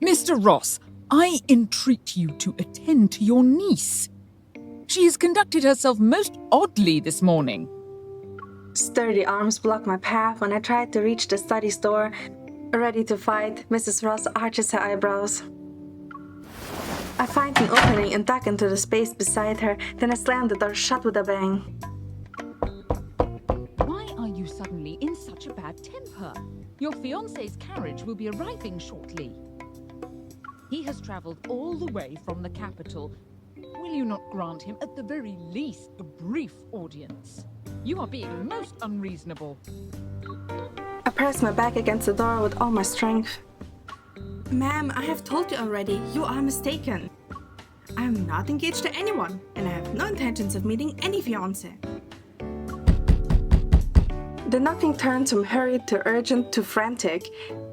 Mr. Ross, I entreat you to attend to your niece. She has conducted herself most oddly this morning. Sturdy arms blocked my path when I tried to reach the study's door. Ready to fight, Mrs. Ross arches her eyebrows. I find an opening and duck into the space beside her, then I slam the door shut with a bang. Why are you suddenly in such a bad temper? Your fiancé's carriage will be arriving shortly. He has travelled all the way from the capital. Will you not grant him, at the very least, a brief audience? You are being most unreasonable. I press my back against the door with all my strength. Ma'am, I have told you already, you are mistaken. I am not engaged to anyone, and I have no intentions of meeting any fiancé. The knocking turns from hurried to urgent to frantic.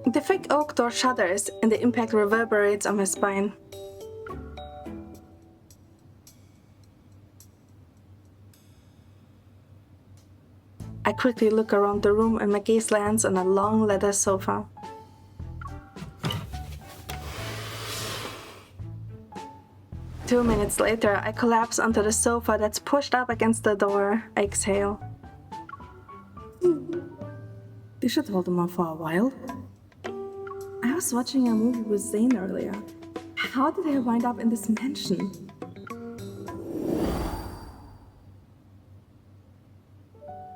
The thick oak door shudders, and the impact reverberates on my spine. I quickly look around the room and my gaze lands on a long leather sofa. Two minutes later, I collapse onto the sofa that's pushed up against the door. I exhale. They should hold them off for a while. I was watching a movie with Zayne earlier. How did I wind up in this mansion?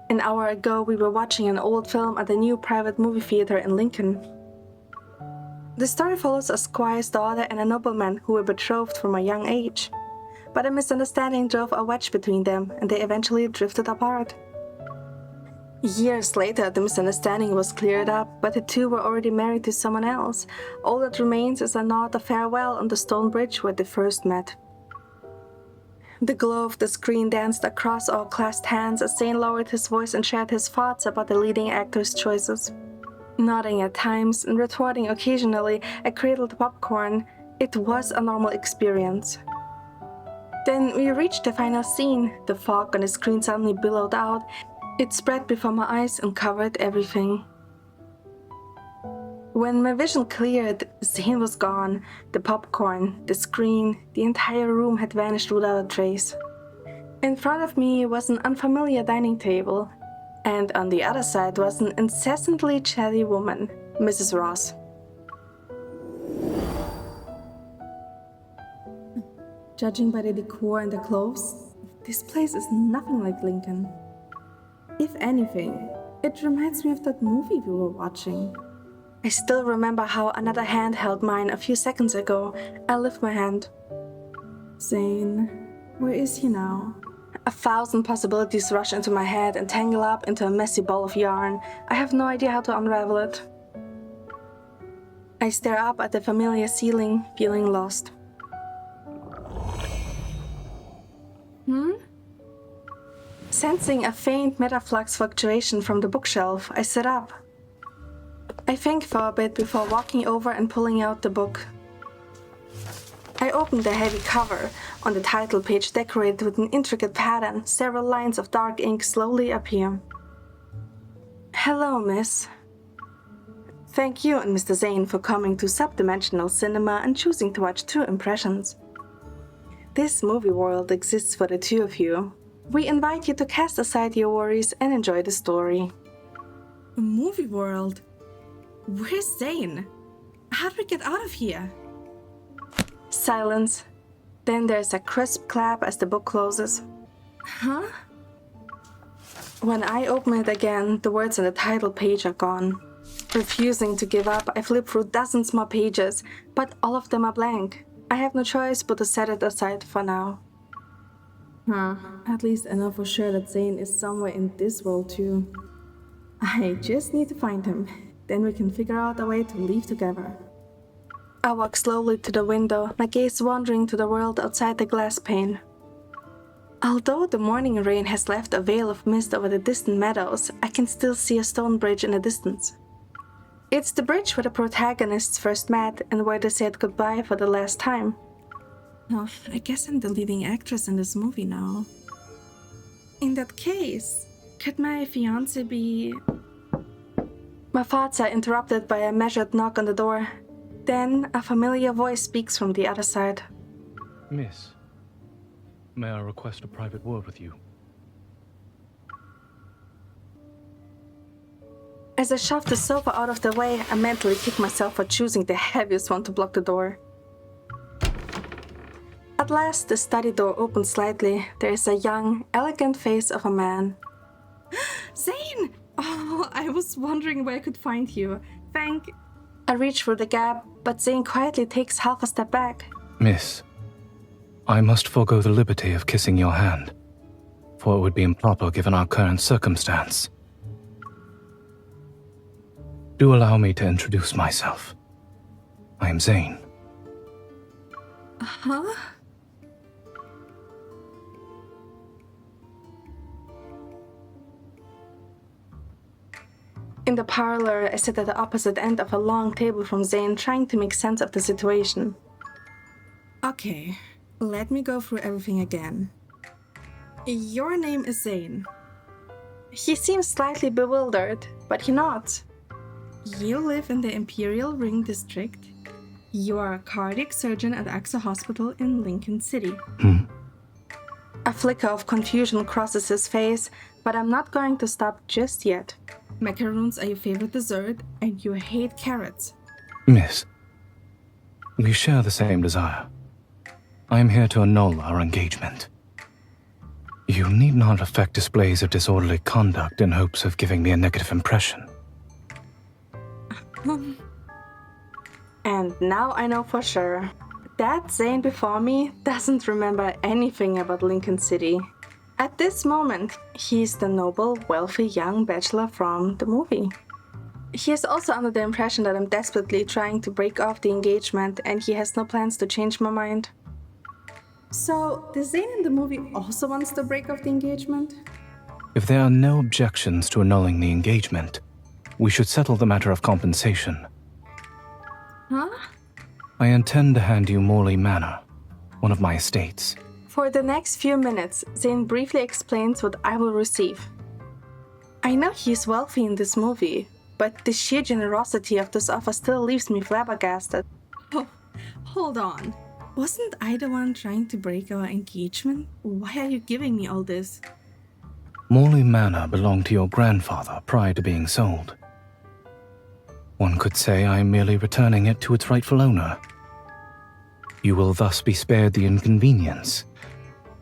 An hour ago, we were watching an old film at the new private movie theater in Lincoln. The story follows a squire's daughter and a nobleman who were betrothed from a young age. But a misunderstanding drove a wedge between them, and they eventually drifted apart. Years later, the misunderstanding was cleared up, but the two were already married to someone else. All that remains is a nod of farewell on the stone bridge where they first met. The glow of the screen danced across our clasped hands as Zayne lowered his voice and shared his thoughts about the leading actor's choices. Nodding at times and retorting occasionally, I cradled popcorn. It was a normal experience. Then we reached the final scene. The fog on the screen suddenly billowed out. It spread before my eyes and covered everything. When my vision cleared, Zayne was gone. The popcorn, the screen, the entire room had vanished without a trace. In front of me was an unfamiliar dining table, and on the other side was an incessantly chatty woman, Mrs. Ross. Judging by the decor and the clothes, this place is nothing like Lincoln. If anything, it reminds me of that movie we were watching. I still remember how another hand held mine a few seconds ago. I lift my hand. Zayne, where is he now? 1,000 possibilities rush into my head and tangle up into a messy ball of yarn. I have no idea how to unravel it. I stare up at the familiar ceiling, feeling lost. Sensing a faint metaflux fluctuation from the bookshelf, I sit up. I think for a bit before walking over and pulling out the book. I open the heavy cover. On the title page, decorated with an intricate pattern, several lines of dark ink slowly appear. Hello, miss. Thank you and Mr. Zayne for coming to Subdimensional Cinema and choosing to watch Two Impressions. This movie world exists for the two of you. We invite you to cast aside your worries and enjoy the story. A movie world? Where's Zayne? How do we get out of here? Silence. Then there's a crisp clap as the book closes. Huh? When I open it again, the words on the title page are gone. Refusing to give up, I flip through dozens more pages, but all of them are blank. I have no choice but to set it aside for now. At least I know for sure that Zayne is somewhere in this world too. I just need to find him. Then we can figure out a way to leave together. I walk slowly to the window, my gaze wandering to the world outside the glass pane. Although the morning rain has left a veil of mist over the distant meadows, I can still see a stone bridge in the distance. It's the bridge where the protagonists first met and where they said goodbye for the last time. Oh, I guess I'm the leading actress in this movie now. In that case, could my fiancé be... My thoughts are interrupted by a measured knock on the door. Then a familiar voice speaks from the other side. Miss, may I request a private word with you? As I shove the sofa out of the way, I mentally kick myself for choosing the heaviest one to block the door. At last, the study door opens slightly. There is a young, elegant face of a man. Zayne! Oh, I was wondering where I could find you. I reach for the gap, but Zayne quietly takes half a step back. Miss, I must forego the liberty of kissing your hand, for it would be improper given our current circumstance. Do allow me to introduce myself. I am Zayne. Huh? In the parlor, I sit at the opposite end of a long table from Zayne, trying to make sense of the situation. Okay, let me go through everything again. Your name is Zayne. He seems slightly bewildered, but he nods. You live in the Imperial Ring District. You are a cardiac surgeon at AXA Hospital in Lincoln City. A flicker of confusion crosses his face, but I'm not going to stop just yet. Macaroons are your favorite dessert, and you hate carrots. Miss, we share the same desire. I am here to annul our engagement. You need not affect displays of disorderly conduct in hopes of giving me a negative impression. And now I know for sure. That Zayne before me doesn't remember anything about Lincoln City. At this moment, he's the noble, wealthy young bachelor from the movie. He is also under the impression that I'm desperately trying to break off the engagement, and he has no plans to change my mind. So, the Zayne in the movie also wants to break off the engagement? If there are no objections to annulling the engagement, we should settle the matter of compensation. Huh? I intend to hand you Morley Manor, one of my estates. For the next few minutes, Zayne briefly explains what I will receive. I know he's wealthy in this movie, but the sheer generosity of this offer still leaves me flabbergasted. Oh, hold on. Wasn't I the one trying to break our engagement? Why are you giving me all this? Morley Manor belonged to your grandfather prior to being sold. One could say I am merely returning it to its rightful owner. You will thus be spared the inconvenience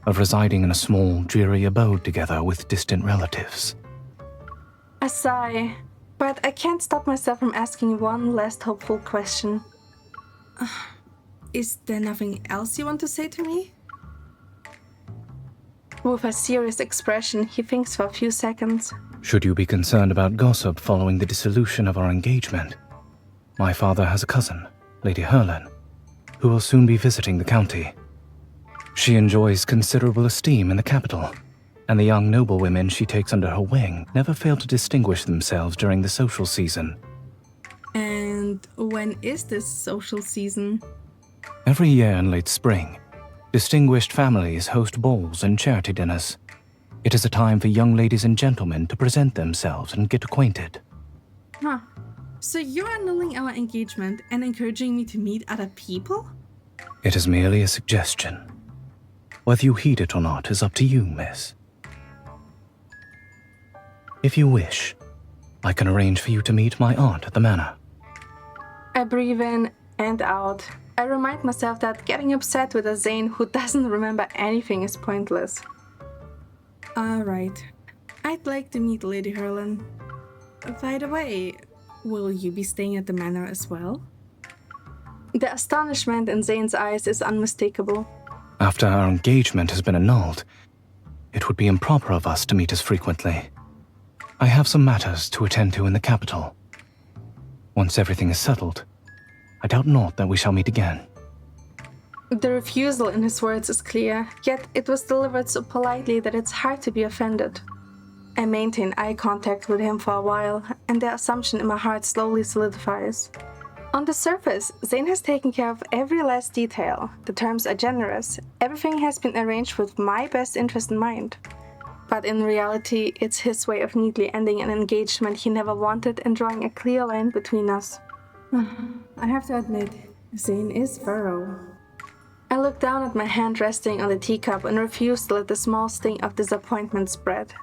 of residing in a small, dreary abode together with distant relatives. A sigh, but I can't stop myself from asking one last hopeful question. Is there nothing else you want to say to me? With a serious expression, he thinks for a few seconds. Should you be concerned about gossip following the dissolution of our engagement, my father has a cousin, Lady Herlin, who will soon be visiting the county. She enjoys considerable esteem in the capital, and the young noblewomen she takes under her wing never fail to distinguish themselves during the social season. And when is this social season? Every year in late spring, distinguished families host balls and charity dinners. It is a time for young ladies and gentlemen to present themselves and get acquainted. Huh. So you're annulling our engagement and encouraging me to meet other people? It is merely a suggestion. Whether you heed it or not is up to you, miss. If you wish, I can arrange for you to meet my aunt at the manor. I breathe in and out. I remind myself that getting upset with a Zayne who doesn't remember anything is pointless. Alright. I'd like to meet Lady Herlin. By the way, will you be staying at the manor as well? The astonishment in Zayne's eyes is unmistakable. After our engagement has been annulled, it would be improper of us to meet as frequently. I have some matters to attend to in the capital. Once everything is settled, I doubt not that we shall meet again. The refusal in his words is clear, yet it was delivered so politely that it's hard to be offended. I maintain eye contact with him for a while, and the assumption in my heart slowly solidifies. On the surface, Zayne has taken care of every last detail. The terms are generous. Everything has been arranged with my best interest in mind. But in reality, it's his way of neatly ending an engagement he never wanted and drawing a clear line between us. I have to admit, Zayne is thorough. I looked down at my hand resting on the teacup and refused to let the small sting of disappointment spread.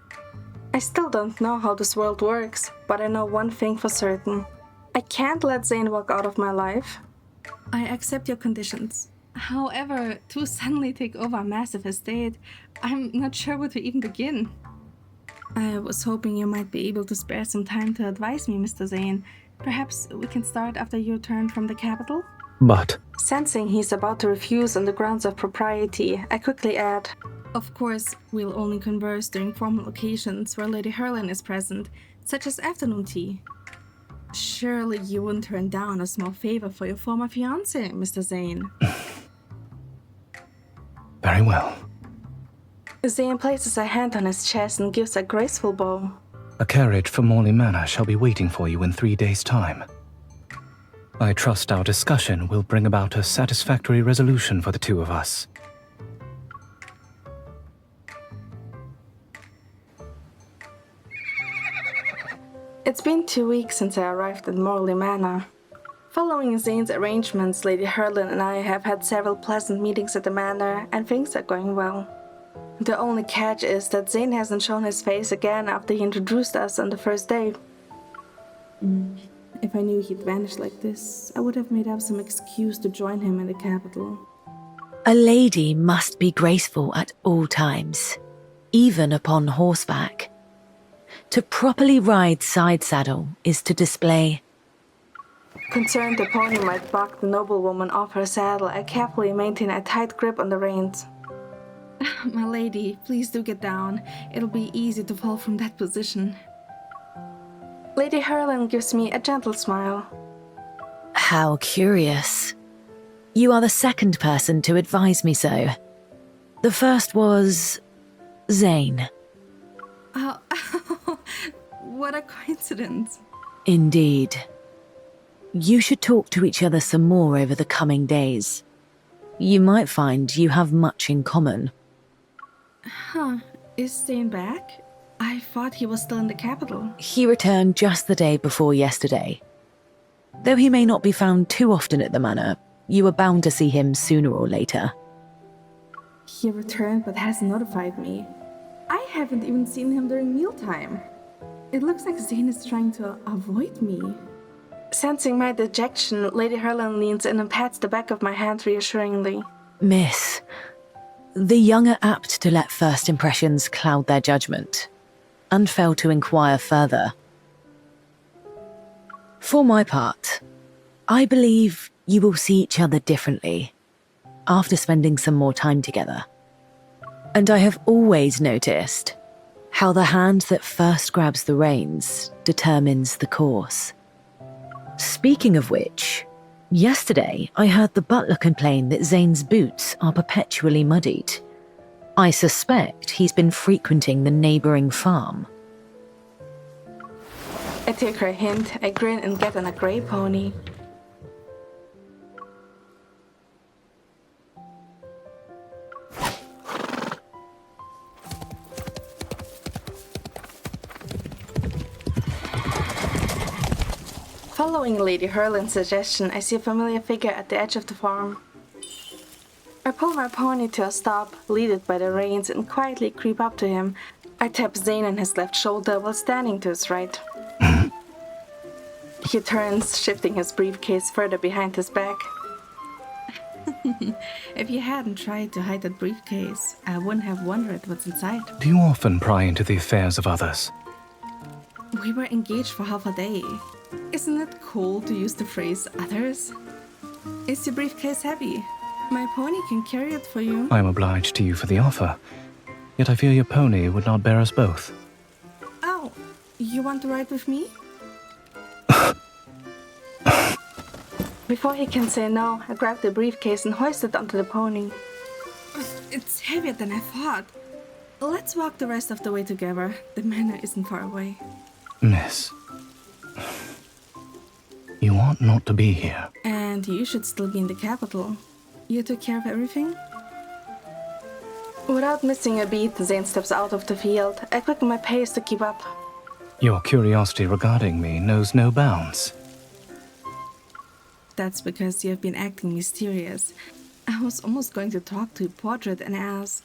I still don't know how this world works, but I know one thing for certain. I can't let Zayne walk out of my life. I accept your conditions. However, to suddenly take over a massive estate, I'm not sure where to even begin. I was hoping you might be able to spare some time to advise me, Mr. Zayne. Perhaps we can start after you return from the capital? But Sensing he's about to refuse on the grounds of propriety, I quickly add, Of course, we'll only converse during formal occasions where Lady Herlin is present, such as afternoon tea. Surely you wouldn't turn down a small favor for your former fiancé, Mr. Zayne. very well. Zayne places a hand on his chest and gives a graceful bow. A carriage for Morley Manor shall be waiting for you in 3 days' time. I trust our discussion will bring about a satisfactory resolution for the two of us. It's been 2 weeks since I arrived at Morley Manor. Following Zayne's arrangements, Lady Herlin and I have had several pleasant meetings at the manor, and things are going well. The only catch is that Zayne hasn't shown his face again after he introduced us on the first day. If I knew he'd vanish like this, I would have made up some excuse to join him in the capital. A lady must be graceful at all times, even upon horseback. To properly ride side saddle is to display. Concerned the pony might buck the noblewoman off her saddle, I carefully maintain a tight grip on the reins. My lady, please do get down. It'll be easy to fall from that position. Lady Herlin gives me a gentle smile. How curious. You are the second person to advise me so. The first was Zayne. Oh, what a coincidence. Indeed. You should talk to each other some more over the coming days. You might find you have much in common. Is Zayne back? I thought he was still in the capital. He returned just the day before yesterday. Though he may not be found too often at the manor, you are bound to see him sooner or later. He returned but hasn't notified me. I haven't even seen him during mealtime. It looks like Zayne is trying to avoid me. Sensing my dejection, Lady Herlin leans in and pats the back of my hand reassuringly. Miss, the young are apt to let first impressions cloud their judgment, and fail to inquire further. For my part, I believe you will see each other differently after spending some more time together. And I have always noticed how the hand that first grabs the reins determines the course. Speaking of which, yesterday I heard the butler complain that Zayne's boots are perpetually muddied. I suspect he's been frequenting the neighbouring farm. I take her hint, I grin and get on a grey pony. Following Lady Herlin's suggestion, I see a familiar figure at the edge of the farm. I pull my pony to a stop, lead it by the reins, and quietly creep up to him. I tap Zayne on his left shoulder while standing to his right. He turns, shifting his briefcase further behind his back. If you hadn't tried to hide that briefcase, I wouldn't have wondered what's inside. Do you often pry into the affairs of others? We were engaged for half a day. Isn't it cool to use the phrase others? Is your briefcase heavy? My pony can carry it for you. I am obliged to you for the offer, yet I fear your pony would not bear us both. Oh, you want to ride with me? Before he can say no, I grab the briefcase and hoist it onto the pony. It's heavier than I thought. Let's walk the rest of the way together. The manor isn't far away. Miss, you ought not to be here. And you should still be in the capital. You took care of everything? Without missing a beat, Zayne steps out of the field. I quicken my pace to keep up. Your curiosity regarding me knows no bounds. that's because you have been acting mysterious. I was almost going to talk to your portrait and ask,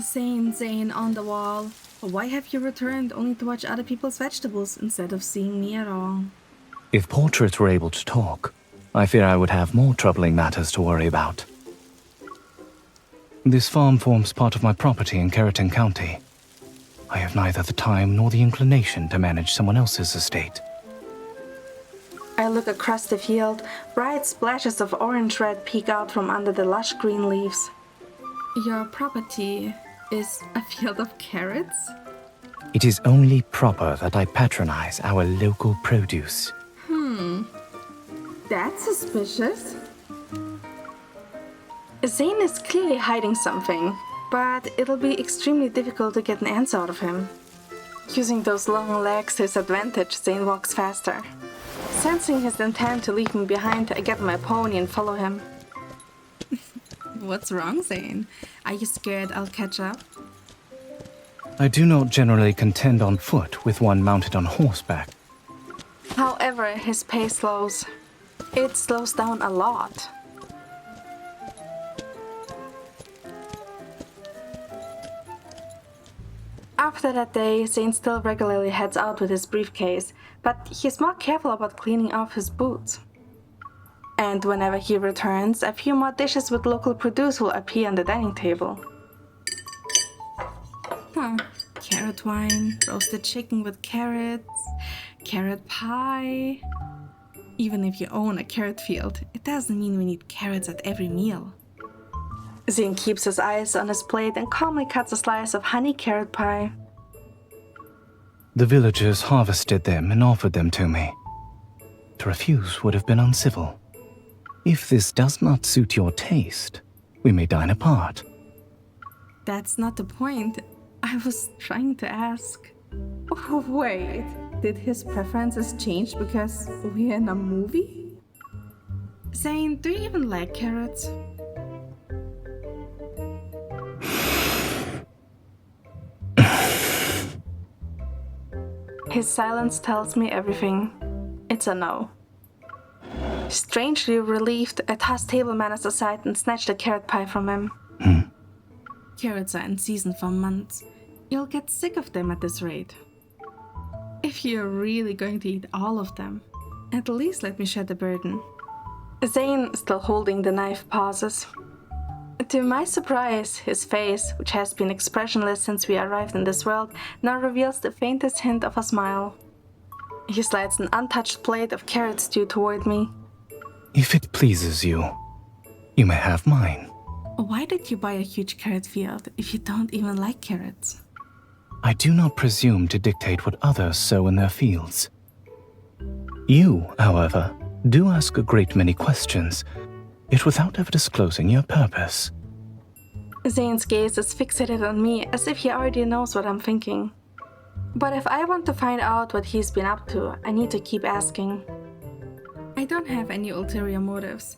Zayne, on the wall, why have you returned only to watch other people's vegetables instead of seeing me at all? If portraits were able to talk, I fear I would have more troubling matters to worry about. This farm forms part of my property in Keratin County. I have neither the time nor the inclination to manage someone else's estate. I look across the field. Bright splashes of orange-red peek out from under the lush green leaves. Your property is a field of carrots? It is only proper that I patronize our local produce. That's suspicious. Zayne is clearly hiding something, but it'll be extremely difficult to get an answer out of him. Using those long legs to his advantage, Zayne walks faster. Sensing his intent to leave me behind, I get on my pony and follow him. What's wrong, Zayne? Are you scared I'll catch up? I do not generally contend on foot with one mounted on horseback. However, his pace slows. It slows down a lot. After that day, Zayne still regularly heads out with his briefcase, but he's more careful about cleaning off his boots. And whenever he returns, a few more dishes with local produce will appear on the dining table. Carrot wine, roasted chicken with carrots, carrot pie. Even if you own a carrot field, it doesn't mean we need carrots at every meal. Zayne keeps his eyes on his plate and calmly cuts a slice of honey carrot pie. The villagers harvested them and offered them to me. To refuse would have been uncivil. If this does not suit your taste, we may dine apart. That's not the point. I was trying to ask. Oh, wait, did his preferences change because we're in a movie? Zayne, do you even like carrots? His silence tells me everything. It's a no. Strangely relieved, I toss table manners aside and snatch the carrot pie from him. Carrots are in season for months. You'll get sick of them at this rate. If you're really going to eat all of them, at least let me share the burden. Zayne, still holding the knife, pauses. To my surprise, his face, which has been expressionless since we arrived in this world, now reveals the faintest hint of a smile. He slides an untouched plate of carrot stew toward me. If it pleases you, you may have mine. Why did you buy a huge carrot field if you don't even like carrots? I do not presume to dictate what others sow in their fields. You, however, do ask a great many questions, yet without ever disclosing your purpose. Zayne's gaze is fixated on me as if he already knows what I'm thinking. But if I want to find out what he's been up to, I need to keep asking. I don't have any ulterior motives.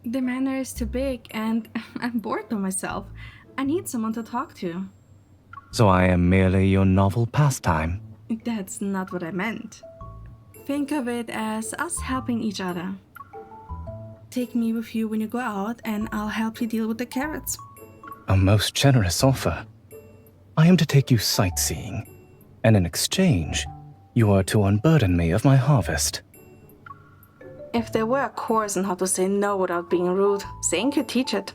The manor is too big and I'm bored by myself. I need someone to talk to. So I am merely your novel pastime. That's not what I meant. Think of it as us helping each other. Take me with you when you go out and I'll help you deal with the carrots. A most generous offer. I am to take you sightseeing, and in exchange, you are to unburden me of my harvest. If there were a course on how to say no without being rude, Zayne could teach it.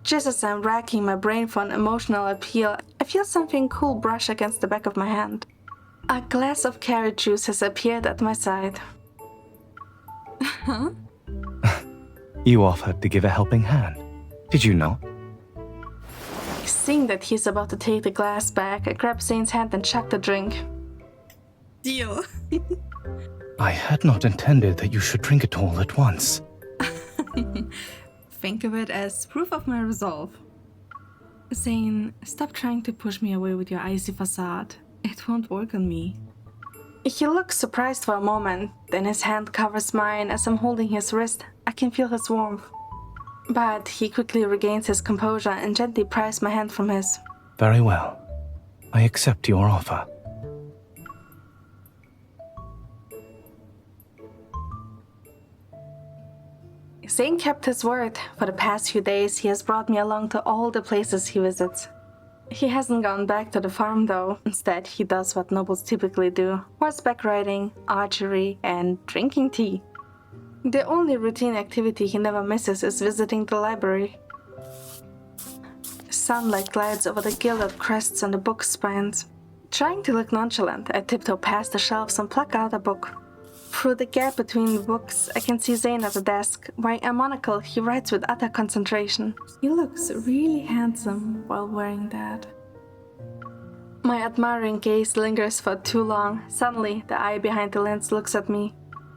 Just as I'm racking my brain for an emotional appeal, I feel something cool brush against the back of my hand. A glass of carrot juice has appeared at my side. Huh? You offered to give a helping hand, did you not? Seeing that he's about to take the glass back, I grab Zayne's hand and chuck the drink. Deal. I had not intended that you should drink it all at once. Think of it as proof of my resolve. Zayne, stop trying to push me away with your icy facade. It won't work on me. He looks surprised for a moment, then his hand covers mine as I'm holding his wrist. I can feel his warmth. But he quickly regains his composure and gently pries my hand from his. Very well. I accept your offer. Zayne kept his word. For the past few days, he has brought me along to all the places he visits. He hasn't gone back to the farm though. Instead, he does what nobles typically do: horseback riding, archery, and drinking tea. The only routine activity he never misses is visiting the library. Sunlight glides over the gilded crests on the book spines. Trying to look nonchalant, I tiptoe past the shelves and pluck out a book. Through the gap between the books, I can see Zayne at the desk. Wearing a monocle, he writes with utter concentration. He looks really handsome while wearing that. My admiring gaze lingers for too long. Suddenly, the eye behind the lens looks at me.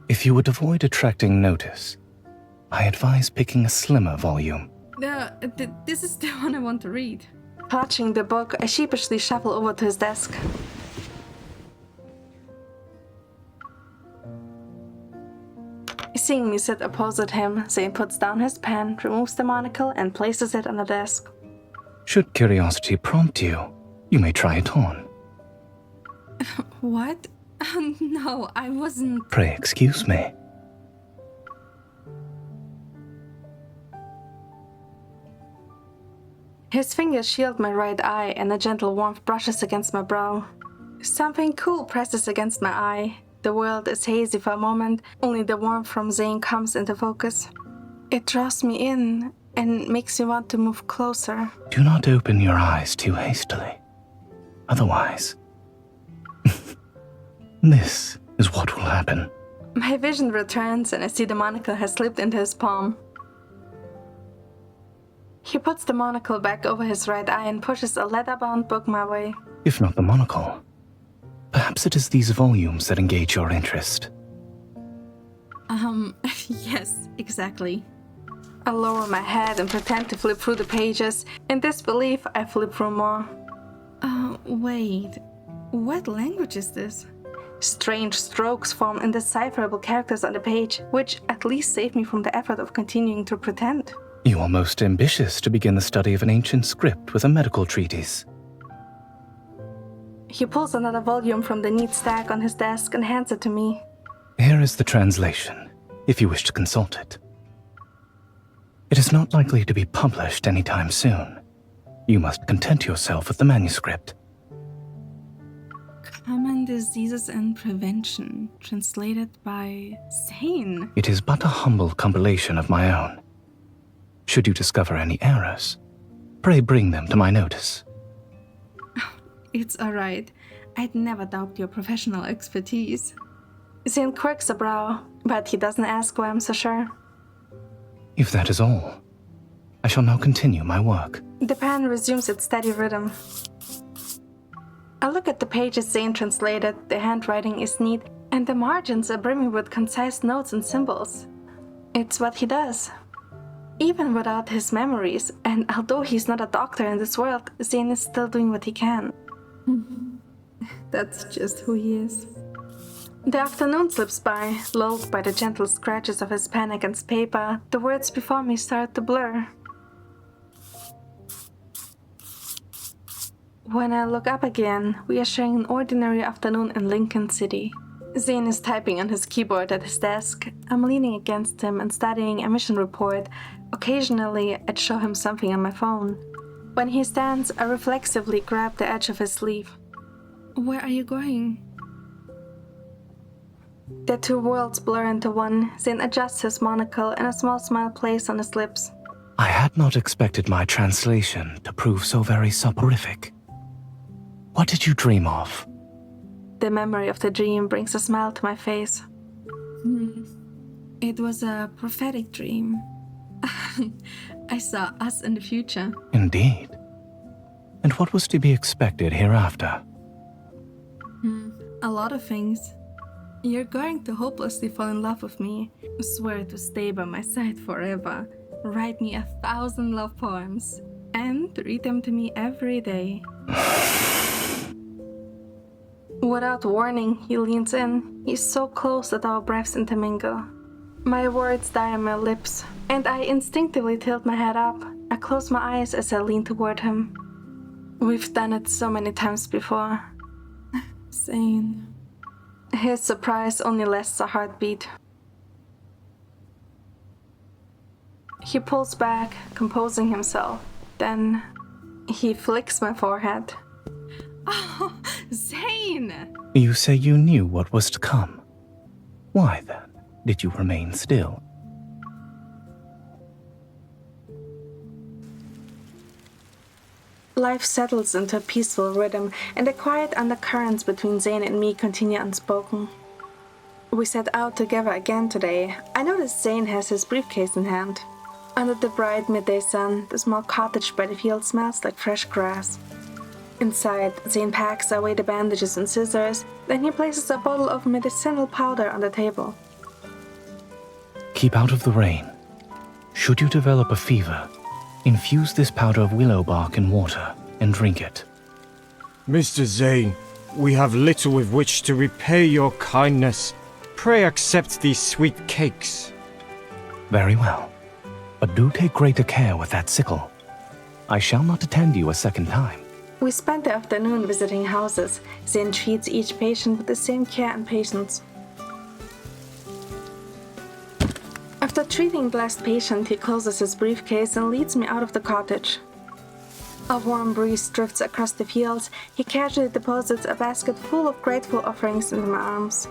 If you would avoid attracting notice, I advise picking a slimmer volume. This is the one I want to read. Clutching the book, I sheepishly shuffle over to his desk. Seeing me sit opposite him, Zayne puts down his pen, removes the monocle, and places it on the desk. Should curiosity prompt you, you may try it on. What? No, I wasn't. Pray excuse me. His fingers shield my right eye, and a gentle warmth brushes against my brow. Something cool presses against my eye. The world is hazy for a moment, only the warmth from Zayne comes into focus. It draws me in and makes me want to move closer. Do not open your eyes too hastily. Otherwise, this is what will happen. My vision returns and I see the monocle has slipped into his palm. He puts the monocle back over his right eye and pushes a leather-bound book my way. If not the monocle, perhaps it is these volumes that engage your interest. Yes, exactly. I lower my head and pretend to flip through the pages. In disbelief, I flip through more. Wait. What language is this? Strange strokes form indecipherable characters on the page, which at least save me from the effort of continuing to pretend. You are most ambitious to begin the study of an ancient script with a medical treatise. He pulls another volume from the neat stack on his desk and hands it to me. Here is the translation, if you wish to consult it. It is not likely to be published anytime soon. You must content yourself with the manuscript. Common Diseases and Prevention, translated by Zayne. It is but a humble compilation of my own. Should you discover any errors, pray bring them to my notice. It's alright. I'd never doubt your professional expertise. Zayne quirks a brow, but he doesn't ask why I'm so sure. If that is all, I shall now continue my work. The pen resumes its steady rhythm. I look at the pages Zayne translated. The handwriting is neat, and the margins are brimming with concise notes and symbols. It's what he does. Even without his memories, and although he's not a doctor in this world, Zayne is still doing what he can. That's just who he is. The afternoon slips by, lulled by the gentle scratches of his pen against paper. The words before me start to blur. When I look up again, we are sharing an ordinary afternoon in Lincoln City. Zayne is typing on his keyboard at his desk. I'm leaning against him and studying a mission report. Occasionally, I'd show him something on my phone. When he stands, I reflexively grab the edge of his sleeve. Where are you going? The two worlds blur into one. Zayne adjusts his monocle and a small smile plays on his lips. I had not expected my translation to prove so very soporific. What did you dream of? The memory of the dream brings a smile to my face. It was a prophetic dream. I saw us in the future. Indeed. And what was to be expected hereafter? A lot of things. You're going to hopelessly fall in love with me. Swear to stay by my side forever. Write me 1,000 love poems. And read them to me every day. Without warning, he leans in. He's so close that our breaths intermingle. My words die on my lips, and I instinctively tilt my head up. I close my eyes as I lean toward him. We've done it so many times before. Zayne. His surprise only lasts a heartbeat. He pulls back, composing himself. Then he flicks my forehead. Oh, Zayne! You say you knew what was to come. Why, then, did you remain still? Life settles into a peaceful rhythm, and the quiet undercurrents between Zayne and me continue unspoken. We set out together again today. I noticed Zayne has his briefcase in hand. Under the bright midday sun, the small cottage by the field smells like fresh grass. Inside, Zayne packs away the bandages and scissors, then he places a bottle of medicinal powder on the table. Keep out of the rain. Should you develop a fever, infuse this powder of willow bark in water and drink it. Mr. Zayne, we have little with which to repay your kindness. Pray accept these sweet cakes. Very well. But do take greater care with that sickle. I shall not attend you a second time. We spent the afternoon visiting houses. Zayne treats each patient with the same care and patience. After treating the last patient, he closes his briefcase and leads me out of the cottage. A warm breeze drifts across the fields. He casually deposits a basket full of grateful offerings into my arms.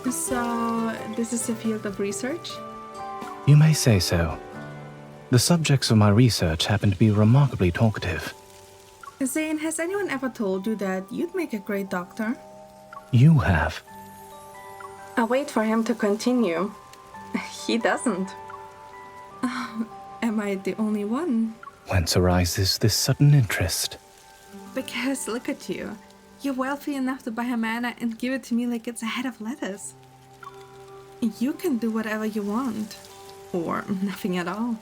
So, this is a field of research? You may say so. The subjects of my research happen to be remarkably talkative. Zayne, has anyone ever told you that you'd make a great doctor? You have. I wait for him to continue. He doesn't. Am I the only one? Whence arises this sudden interest? Because look at you. You're wealthy enough to buy a manor and give it to me like it's a head of lettuce. You can do whatever you want. Or nothing at all.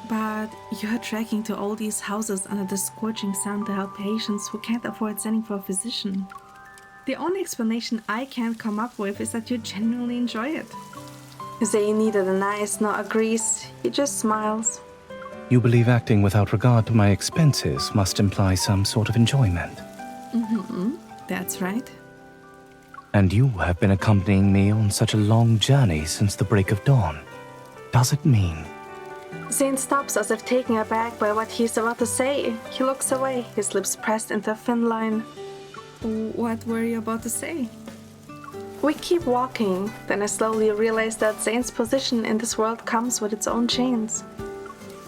But you're trekking to all these houses under the scorching sun to help patients who can't afford sending for a physician. The only explanation I can't come up with is that you genuinely enjoy it. Zayne neither denies nor agrees. He just smiles. You believe acting without regard to my expenses must imply some sort of enjoyment. That's right. And you have been accompanying me on such a long journey since the break of dawn. Does it mean? Zayne stops as if taken aback by what he's about to say. He looks away, his lips pressed into a thin line. What were you about to say? We keep walking, then I slowly realize that Zayne's position in this world comes with its own chains.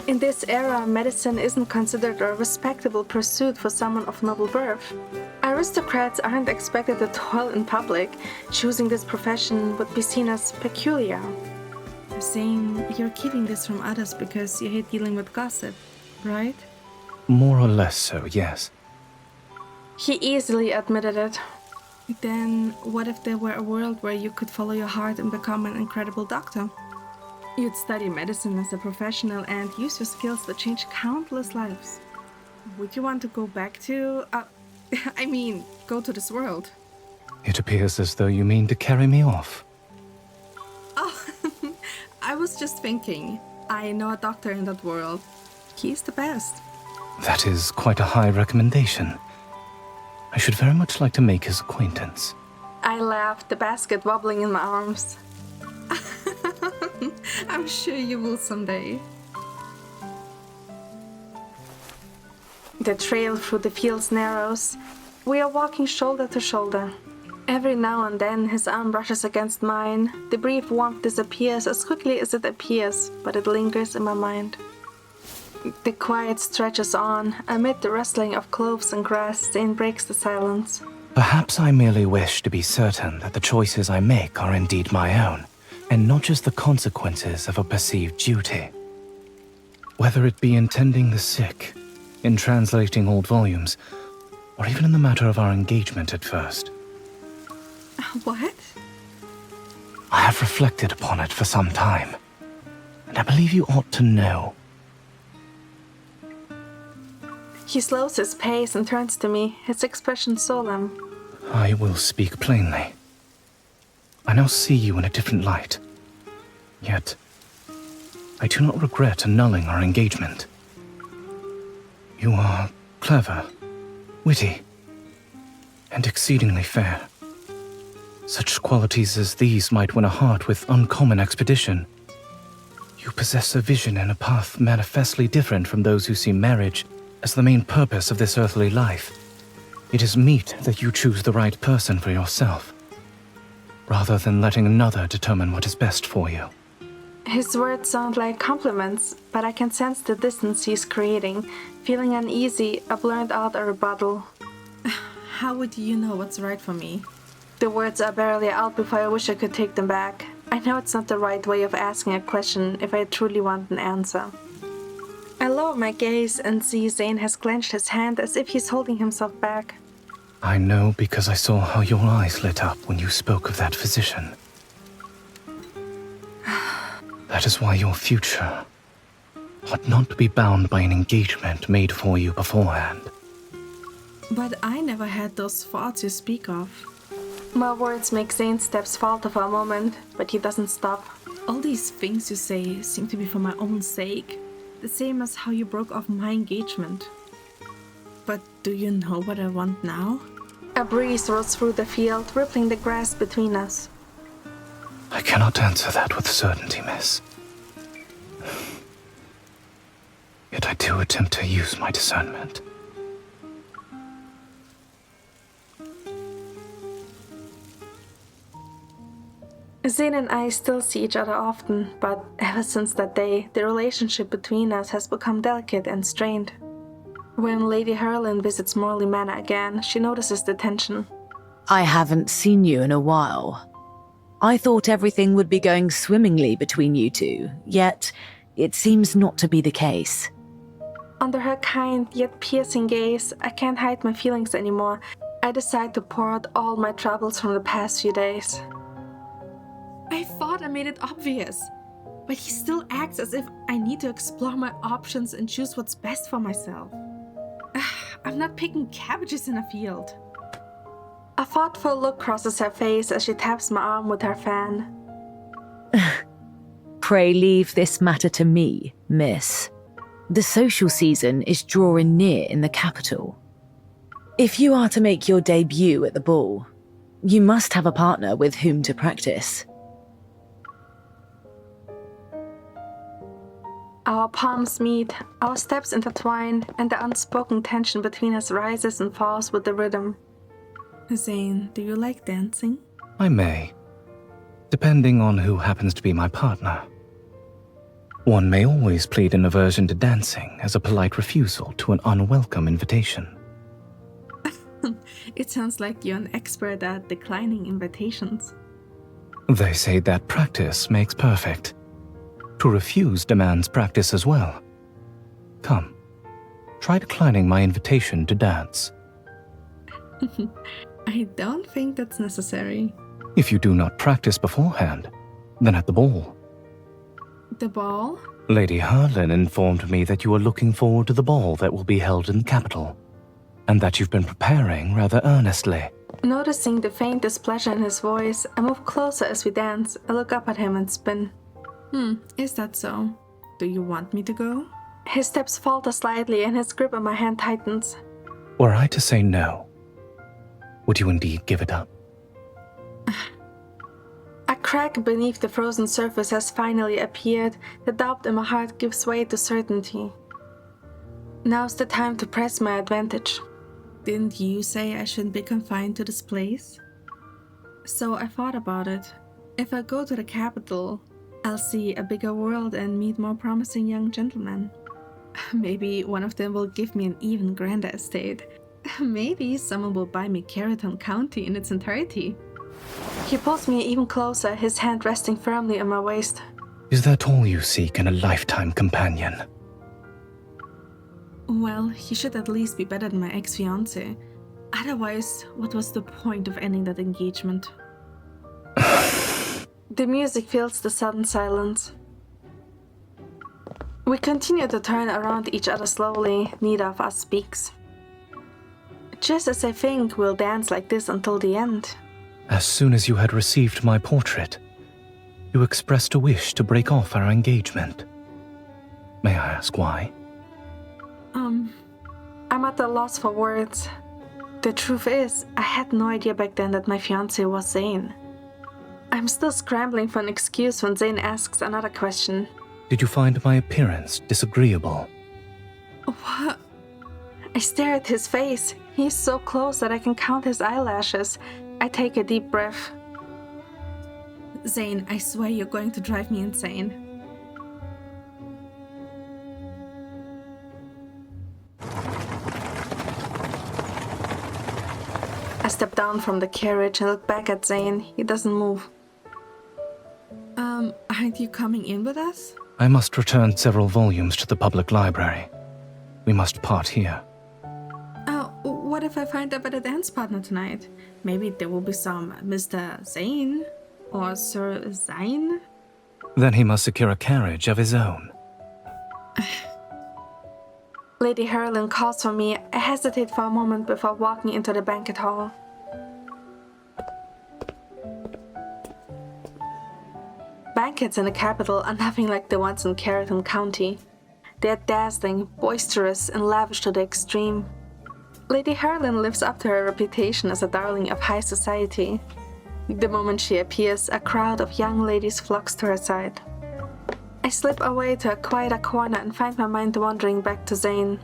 In this era, medicine isn't considered a respectable pursuit for someone of noble birth. Aristocrats aren't expected to toil in public. Choosing this profession would be seen as peculiar. Zayne, you're keeping this from others because you hate dealing with gossip, right? More or less so, yes. He easily admitted it. Then what if there were a world where you could follow your heart and become an incredible doctor? You'd study medicine as a professional and use your skills to change countless lives. Would you want to go back to... go to this world? It appears as though you mean to carry me off. Oh, I was just thinking. I know a doctor in that world. He's the best. That is quite a high recommendation. I should very much like to make his acquaintance. I laughed, the basket wobbling in my arms. I'm sure you will someday. The trail through the fields narrows. We are walking shoulder to shoulder. Every now and then his arm brushes against mine. The brief warmth disappears as quickly as it appears, but it lingers in my mind. The quiet stretches on. Amid the rustling of cloves and grass, Zayne breaks the silence. Perhaps I merely wish to be certain that the choices I make are indeed my own, and not just the consequences of a perceived duty. Whether it be in tending the sick, in translating old volumes, or even in the matter of our engagement at first. What? I have reflected upon it for some time, and I believe you ought to know. He slows his pace and turns to me, his expression solemn. I will speak plainly. I now see you in a different light. Yet, I do not regret annulling our engagement. You are clever, witty, and exceedingly fair. Such qualities as these might win a heart with uncommon expedition. You You possess a vision and a path manifestly different from those who see marriage as the main purpose of this earthly life. It is meet that you choose the right person for yourself, rather than letting another determine what is best for you. His words sound like compliments, but I can sense the distance he's creating. Feeling uneasy, I blurted out a rebuttal. How would you know what's right for me? The words are barely out before I wish I could take them back. I know it's not the right way of asking a question if I truly want an answer. I lower my gaze and see Zayne has clenched his hand as if he's holding himself back. I know because I saw how your eyes lit up when you spoke of that physician. That is why your future ought not be bound by an engagement made for you beforehand. But I never had those thoughts you speak of. My words make Zayne's steps falter for a moment, but he doesn't stop. All these things you say seem to be for my own sake, the same as how you broke off my engagement. But do you know what I want now? A breeze rolls through the field, rippling the grass between us. I cannot answer that with certainty, miss. Yet I do attempt to use my discernment. Zayne and I still see each other often, but ever since that day, the relationship between us has become delicate and strained. When Lady Herlin visits Morley Manor again, she notices the tension. I haven't seen you in a while. I thought everything would be going swimmingly between you two, yet it seems not to be the case. Under her kind yet piercing gaze, I can't hide my feelings anymore. I decide to pour out all my troubles from the past few days. I thought I made it obvious, but he still acts as if I need to explore my options and choose what's best for myself. I'm not picking cabbages in a field. A thoughtful look crosses her face as she taps my arm with her fan. Pray leave this matter to me, miss. The social season is drawing near in the capital. If you are to make your debut at the ball, you must have a partner with whom to practice. Our palms meet, our steps intertwine, and the unspoken tension between us rises and falls with the rhythm. Zayne, do you like dancing? I may, depending on who happens to be my partner. One may always plead an aversion to dancing as a polite refusal to an unwelcome invitation. It sounds like you're an expert at declining invitations. They say that practice makes perfect. To refuse demands practice as well. Come, try declining my invitation to dance. I don't think that's necessary. If you do not practice beforehand, then at the ball. The ball? Lady Herlin informed me that you are looking forward to the ball that will be held in the capital, and that you've been preparing rather earnestly. Noticing the faint displeasure in his voice, I move closer as we dance. I look up at him and spin. Is that so? Do you want me to go? His steps falter slightly and his grip on my hand tightens. Were I to say no, would you indeed give it up? A crack beneath the frozen surface has finally appeared. The doubt in my heart gives way to certainty. Now's the time to press my advantage. Didn't you say I shouldn't be confined to this place? So I thought about it. If I go to the capital, I'll see a bigger world and meet more promising young gentlemen. Maybe one of them will give me an even grander estate. Maybe someone will buy me Carrollton County in its entirety. He pulls me even closer, his hand resting firmly on my waist. Is that all you seek in a lifetime companion? Well, he should at least be better than my ex-fiancé. Otherwise, what was the point of ending that engagement? The music fills the sudden silence. We continue to turn around each other slowly, neither of us speaks. Just as I think we'll dance like this until the end. As soon as you had received my portrait, you expressed a wish to break off our engagement. May I ask why? I'm at a loss for words. The truth is, I had no idea back then that my fiancé was Zayne. I'm still scrambling for an excuse when Zayne asks another question. Did you find my appearance disagreeable? What? I stare at his face. He's so close that I can count his eyelashes. I take a deep breath. Zayne, I swear you're going to drive me insane. I step down from the carriage and look back at Zayne. He doesn't move. Aren't you coming in with us? I must return several volumes to the public library. We must part here. What if I find a better dance partner tonight? Maybe there will be some Mr. Zayne or Sir Zayne? Then he must secure a carriage of his own. Lady Herlin calls for me. I hesitate for a moment before walking into the banquet hall. Banquets in the capital are nothing like the ones in Carrollton County. They are dazzling, boisterous, and lavish to the extreme. Lady Herlin lives up to her reputation as a darling of high society. The moment she appears, a crowd of young ladies flocks to her side. I slip away to a quieter corner and find my mind wandering back to Zayne.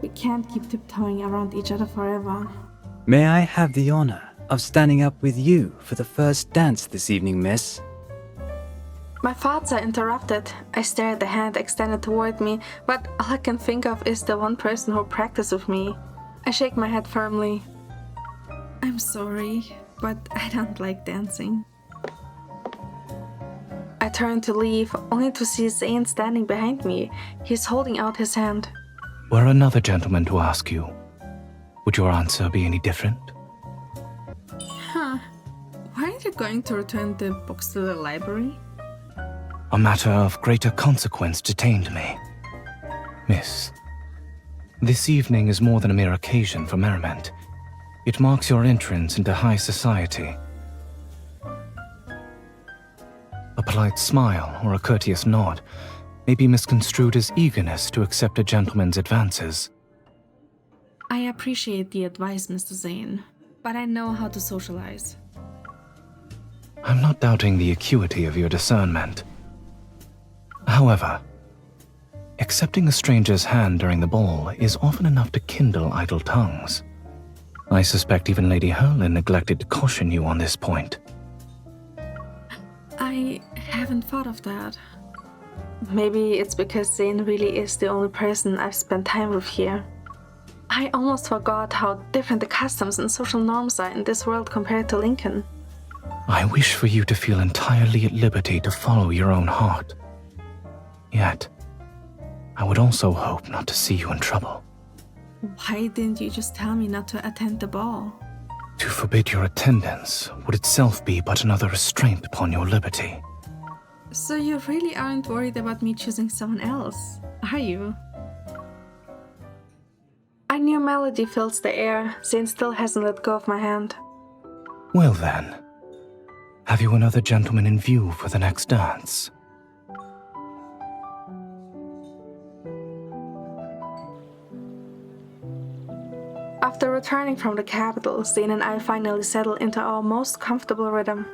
We can't keep tiptoeing around each other forever. May I have the honor of standing up with you for the first dance this evening, miss? My thoughts are interrupted. I stare at the hand extended toward me, but all I can think of is the one person who practiced with me. I shake my head firmly. I'm sorry, but I don't like dancing. I turn to leave, only to see Zayne standing behind me. He's holding out his hand. Were another gentleman to ask you, would your answer be any different? Why aren't you going to return the books to the library? A matter of greater consequence detained me. Miss, this evening is more than a mere occasion for merriment. It marks your entrance into high society. A polite smile or a courteous nod may be misconstrued as eagerness to accept a gentleman's advances. I appreciate the advice, Mr. Zayne, but I know how to socialize. I'm not doubting the acuity of your discernment. However, accepting a stranger's hand during the ball is often enough to kindle idle tongues. I suspect even Lady Herlin neglected to caution you on this point. I haven't thought of that. Maybe it's because Zayne really is the only person I've spent time with here. I almost forgot how different the customs and social norms are in this world compared to Lincoln. I wish for you to feel entirely at liberty to follow your own heart. Yet, I would also hope not to see you in trouble. Why didn't you just tell me not to attend the ball? To forbid your attendance would itself be but another restraint upon your liberty. So you really aren't worried about me choosing someone else, are you? A new melody fills the air. Zayne still hasn't let go of my hand. Well then, have you another gentleman in view for the next dance? After returning from the capital, Zayne and I finally settle into our most comfortable rhythm.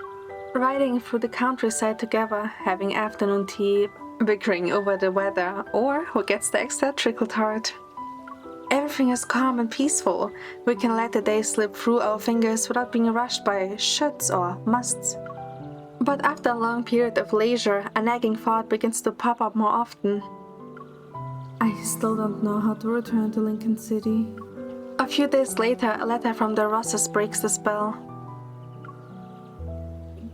Riding through the countryside together, having afternoon tea, bickering over the weather, or who gets the extra trickle tart. Everything is calm and peaceful. We can let the day slip through our fingers without being rushed by shoulds or musts. But after a long period of leisure, a nagging thought begins to pop up more often. I still don't know how to return to Lincoln City. A few days later, a letter from the Rosses breaks the spell.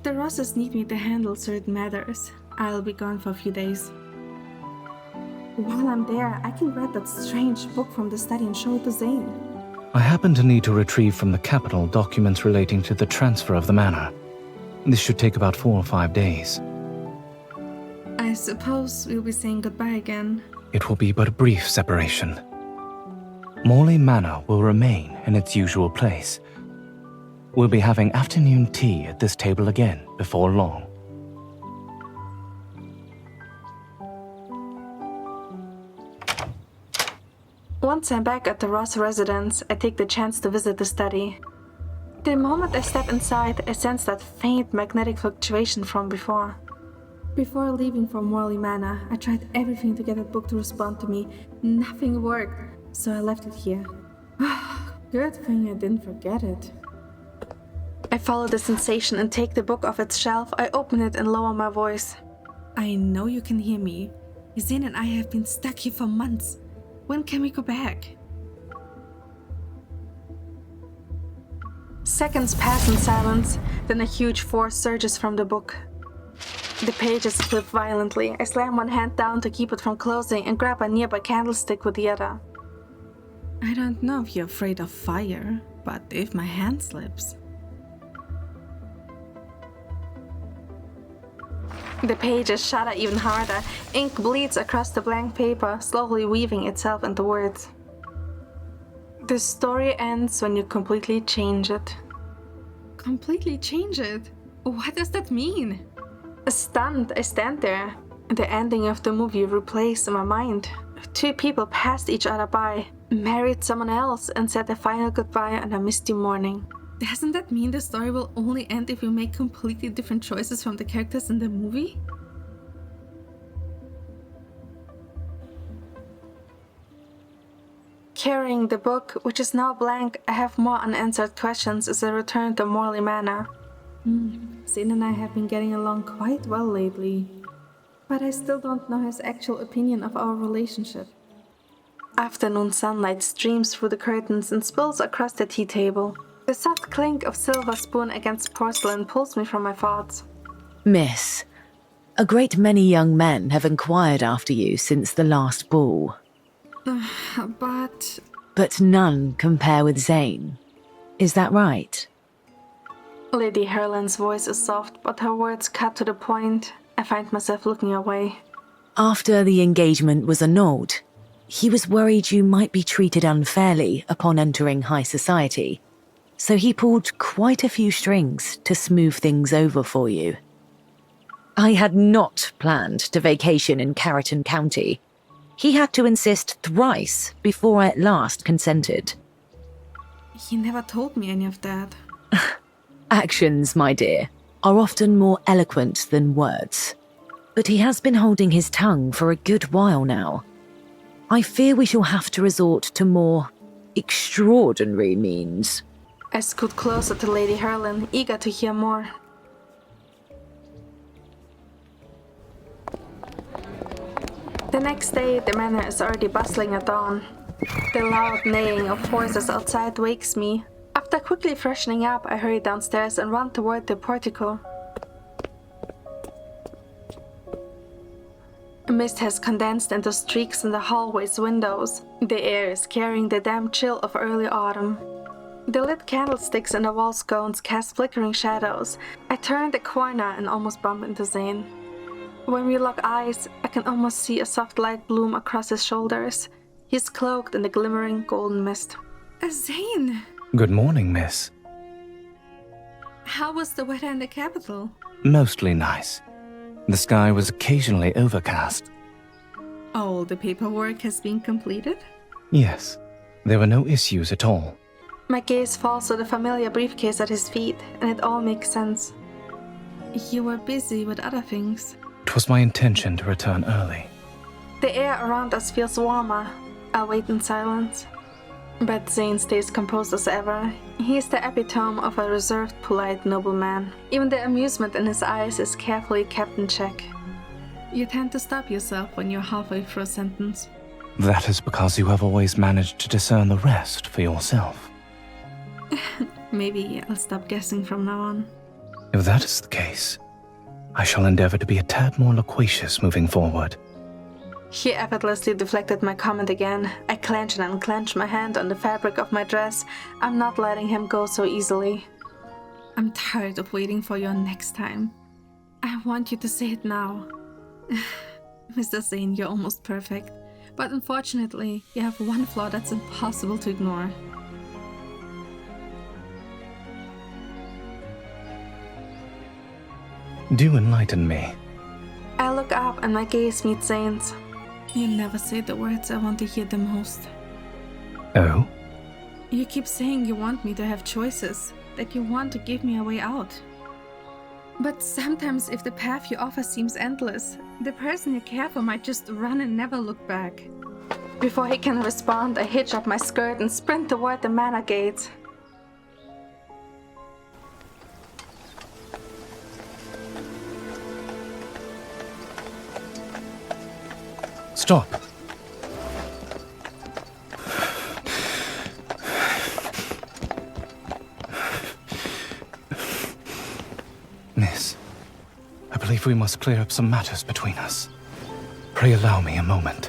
The Rosses need me to handle certain matters. I'll be gone for a few days. While I'm there, I can grab that strange book from the study and show it to Zayne. I happen to need to retrieve from the capital documents relating to the transfer of the manor. This should take about 4 or 5 days. I suppose we'll be saying goodbye again. It will be but a brief separation. Morley Manor will remain in its usual place. We'll be having afternoon tea at this table again before long. Once I'm back at the Ross residence, I take the chance to visit the study. The moment I step inside, I sense that faint magnetic fluctuation from before. Before leaving for Morley Manor, I tried everything to get that book to respond to me. Nothing worked, so I left it here. Good thing I didn't forget it. I follow the sensation and take the book off its shelf. I open it and lower my voice. I know you can hear me. Zayne and I have been stuck here for months. When can we go back? Seconds pass in silence, then a huge force surges from the book. The pages flip violently. I slam one hand down to keep it from closing and grab a nearby candlestick with the other. I don't know if you're afraid of fire, but if my hand slips... The pages shatter even harder. Ink bleeds across the blank paper, slowly weaving itself into words. The story ends when you completely change it. Completely change it? What does that mean? Stunned, I stand there. The ending of the movie replays in my mind. Two people passed each other by, married someone else, and said their final goodbye on a misty morning. Doesn't that mean the story will only end if we make completely different choices from the characters in the movie? Carrying the book, which is now blank, I have more unanswered questions as I return to Morley Manor. Zayne and I have been getting along quite well lately. But I still don't know his actual opinion of our relationship. Afternoon sunlight streams through the curtains and spills across the tea table. The soft clink of silver spoon against porcelain pulls me from my thoughts. Miss, a great many young men have inquired after you since the last ball. But none compare with Zayne. Is that right? Lady Herland's voice is soft, but her words cut to the point. I find myself looking away. After the engagement was annulled, he was worried you might be treated unfairly upon entering high society, so he pulled quite a few strings to smooth things over for you. I had not planned to vacation in Carrollton County. He had to insist thrice before I at last consented. he never told me any of that. Actions, my dear, are often more eloquent than words. But he has been holding his tongue for a good while now. I fear we shall have to resort to more extraordinary means. I scoot closer to Lady Herland, eager to hear more. The next day, the manor is already bustling at dawn. The loud neighing of horses outside wakes me. After quickly freshening up, I hurry downstairs and run toward the portico. Mist has condensed into streaks in the hallway's windows. The air is carrying the damp chill of early autumn. The lit candlesticks in the wall scones cast flickering shadows. I turn the corner and almost bump into Zayne. When we lock eyes, I can almost see a soft light bloom across his shoulders. He's cloaked in the glimmering golden mist. Zayne! Good morning, miss. How was the weather in the capital? Mostly nice. The sky was occasionally overcast. All the paperwork has been completed? Yes, there were no issues at all. My gaze falls to the familiar briefcase at his feet, and it all makes sense. You were busy with other things. It was my intention to return early. The air around us feels warmer. I wait in silence. But Zayne stays composed as ever. He is the epitome of a reserved, polite nobleman. Even the amusement in his eyes is carefully kept in check. You tend to stop yourself when you're halfway through a sentence. That is because you have always managed to discern the rest for yourself. Maybe I'll stop guessing from now on. If that is the case, I shall endeavor to be a tad more loquacious moving forward. He effortlessly deflected my comment again. I clench and unclench my hand on the fabric of my dress. I'm not letting him go so easily. I'm tired of waiting for your next time. I want you to say it now. Mr. Zayne, you're almost perfect. But unfortunately, you have one flaw that's impossible to ignore. Do enlighten me. I look up and my gaze meets Zayne's. You never say the words I want to hear the most. Oh? You keep saying you want me to have choices, that you want to give me a way out. But sometimes if the path you offer seems endless, the person you care for might just run and never look back. Before he can respond, I hitch up my skirt and sprint toward the manor gate. Stop. Miss, I believe we must clear up some matters between us. Pray allow me a moment.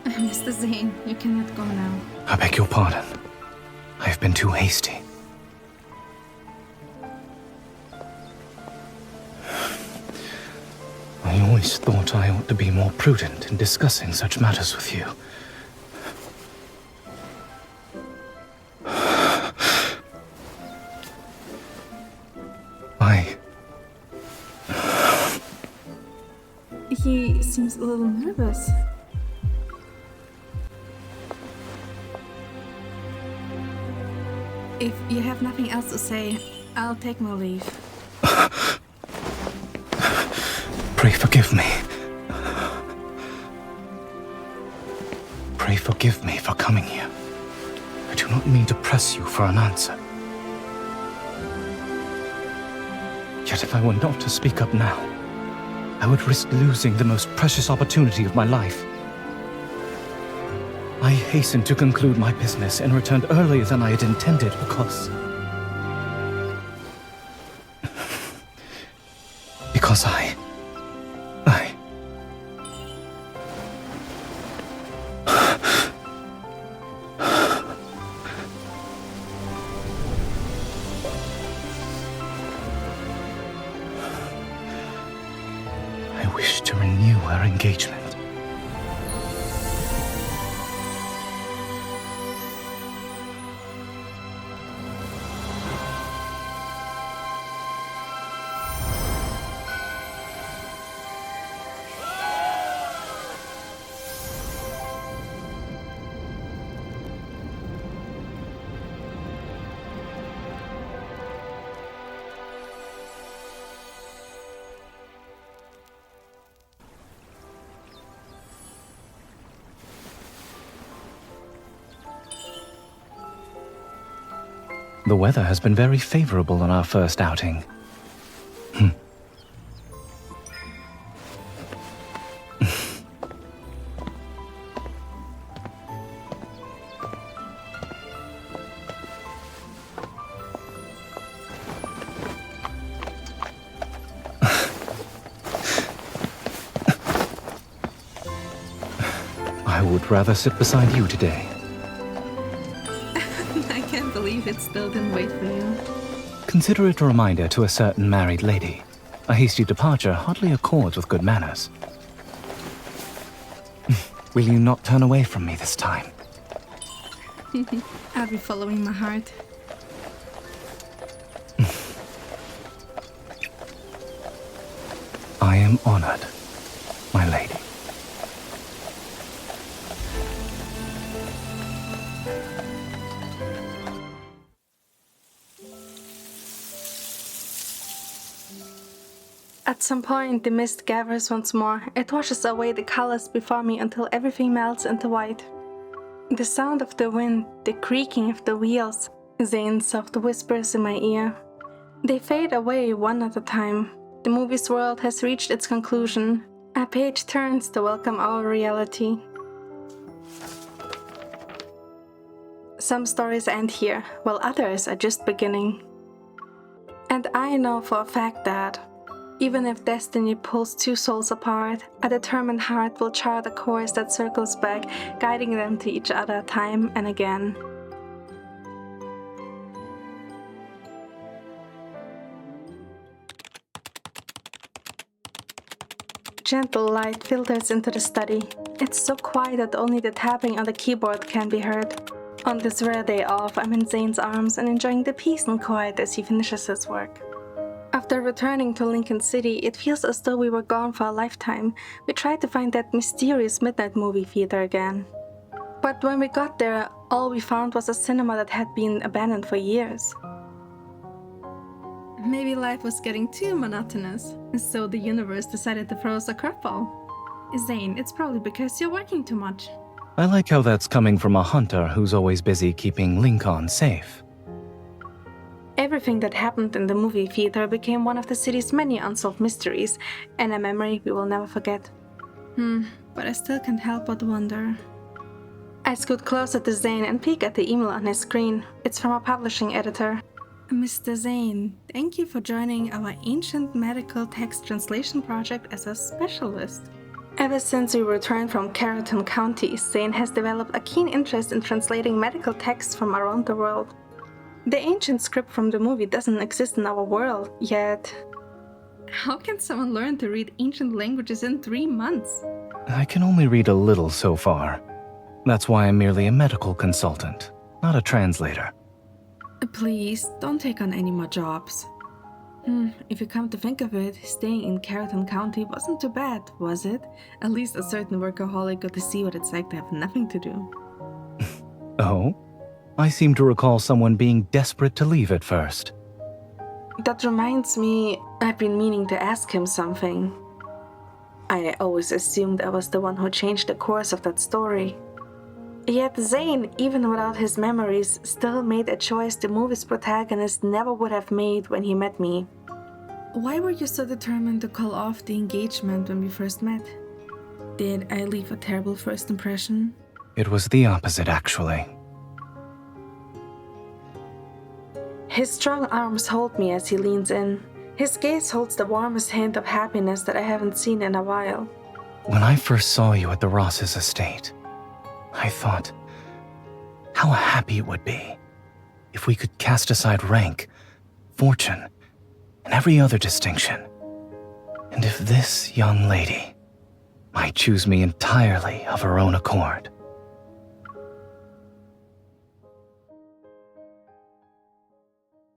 Mr. Zayne, you cannot go now. I beg your pardon. I have been too hasty. I always thought I ought to be more prudent in discussing such matters with you. He seems a little nervous. If you have nothing else to say, I'll take my leave. Pray forgive me. Pray forgive me for coming here. I do not mean to press you for an answer. Yet if I were not to speak up now, I would risk losing the most precious opportunity of my life. I hastened to conclude my business and returned earlier than I had intended because I wish to renew our engagement. The weather has been very favorable on our first outing. I would rather sit beside you today. I can't believe it still didn't wait for you. Consider it a reminder to a certain married lady. A hasty departure hardly accords with good manners. Will you not turn away from me this time? I'll be following my heart. I am honored, my lady. At some point, the mist gathers once more. It washes away the colors before me until everything melts into white. The sound of the wind, the creaking of the wheels, Zayne's soft whispers in my ear. They fade away one at a time. The movie's world has reached its conclusion. A page turns to welcome our reality. Some stories end here, while others are just beginning. And I know for a fact that even if destiny pulls two souls apart, a determined heart will chart a course that circles back, guiding them to each other time and again. Gentle light filters into the study. It's so quiet that only the tapping on the keyboard can be heard. On this rare day off, I'm in Zayne's arms and enjoying the peace and quiet as he finishes his work. After returning to Lincoln City, it feels as though we were gone for a lifetime. We tried to find that mysterious midnight movie theater again. But when we got there, all we found was a cinema that had been abandoned for years. Maybe life was getting too monotonous, so the universe decided to throw us a curveball. Zayne, it's probably because you're working too much. I like how that's coming from a hunter who's always busy keeping Lincoln safe. Everything that happened in the movie theater became one of the city's many unsolved mysteries, and a memory we will never forget. But I still can't help but wonder. I scoot closer to Zayne and peek at the email on his screen. It's from a publishing editor. Mr. Zayne, thank you for joining our ancient medical text translation project as a specialist. Ever since we returned from Carrollton County, Zayne has developed a keen interest in translating medical texts from around the world. The ancient script from the movie doesn't exist in our world, yet... How can someone learn to read ancient languages in 3 months? I can only read a little so far. That's why I'm merely a medical consultant, not a translator. Please, don't take on any more jobs. If you come to think of it, staying in Carrollton County wasn't too bad, was it? At least a certain workaholic got to see what it's like to have nothing to do. Oh? I seem to recall someone being desperate to leave at first. That reminds me, I've been meaning to ask him something. I always assumed I was the one who changed the course of that story. Yet Zayne, even without his memories, still made a choice the movie's protagonist never would have made when he met me. Why were you so determined to call off the engagement when we first met? Did I leave a terrible first impression? It was the opposite, actually. His strong arms hold me as he leans in. His gaze holds the warmest hint of happiness that I haven't seen in a while. When I first saw you at the Ross's estate, I thought how happy it would be if we could cast aside rank, fortune, and every other distinction. And if this young lady might choose me entirely of her own accord.